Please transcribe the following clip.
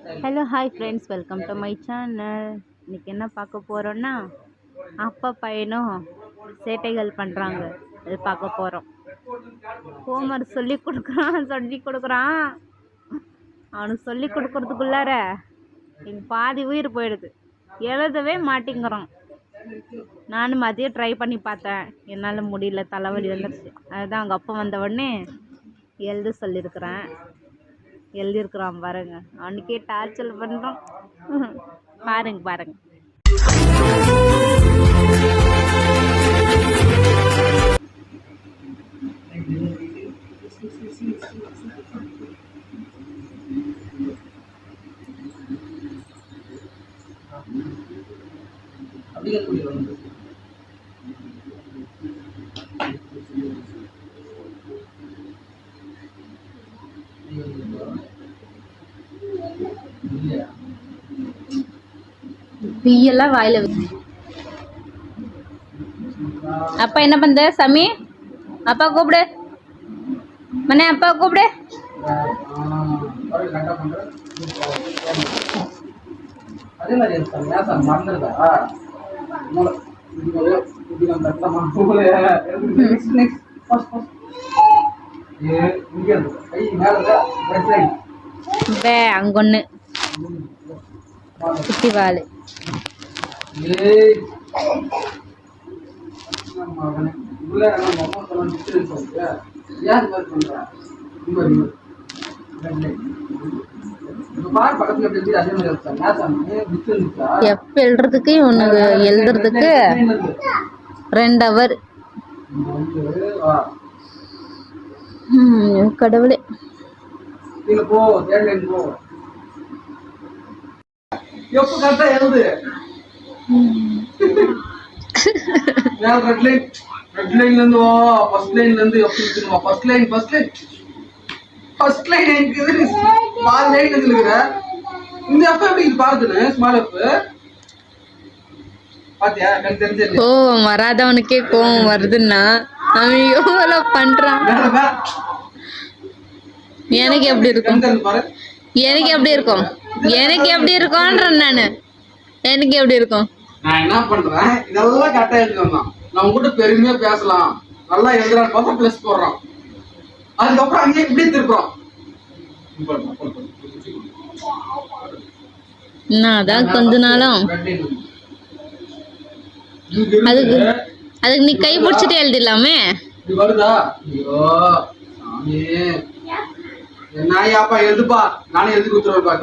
Hello hi friends, welcome to my channel. இன்றைக்கி என்ன பார்க்க போகிறோன்னா, அப்பா பையனும் சேட்டைகள் பண்ணுறாங்க, அது பார்க்க போகிறோம். ஹோம்ஒர்க் சொல்லி கொடுக்குறான். அவனுக்கு சொல்லி கொடுக்குறதுக்குள்ளார எங்கள் பாதி உயிர் போயிடுது. எழுதவே மாட்டேங்கிறான். நானும் மதியம் ட்ரை பண்ணி பார்த்தேன், என்னால் முடியல, தலைவலி வந்துடுச்சு. அதுதான் அவங்க அப்பா வந்த உடனே எழுத சொல்லியிருக்கிறேன். எழுதியிருக்கிறான் பாருங்க. அவனுக்கே டார்ச்சல் பண்ணுறான். பாருங்க. தீயெல்லாம் வாயில. அப்பா என்ன பண்ற சாமி? அப்பா கூப்பிடு மனே, அப்பா கூப்பிடு. அங்கொன்னு குட்டி வாழு. எப்ப எழுதுறதுக்கு உனக்கு எழுதுறதுக்கு 2 hour. கடவுளே. ரெட் லைன்ல இருந்து ஃபர்ஸ்ட் லைன்ல இருந்து ஃபர்ஸ்ட் லைன் எனக்கு பாதி லைன்ல இருக்குற இந்த எஃப் எப்படி பாருதுன்னு ஸ்மால் எஃப் பாத்தியா? எனக்கு தெரிஞ்சது கோவம் வராதவனுக்கே கோவம் வருதுன்னா அவன் எவ்வளவு பண்றான். எனக்கு எப்படி இருக்கும் பாரு. எனக்கு எப்படி இருக்கும்ன்ற நானு. எனக்கு எப்படி இருக்கும்? நான் என்ன பண்றேன், இதெல்லாம் கரெக்டா எழுதிக்கலாம். நான் உங்ககிட்ட பெருமையா பேசலாம், நல்லா எழுதுறான்னு பார்த்தா பிளஸ் போடுறான். அதுக்கப்புறம் அங்கே இப்படி திருப்புறோம். அதான் கொஞ்ச நாளும் அதுக்கு நீ கை பிடிச்சிட்டு எழுதிடலாமே. வருதா? ஐயோ சாமி, என்ன எழுதுப்பா, நானே எழுதி கொடுத்துருவேன்.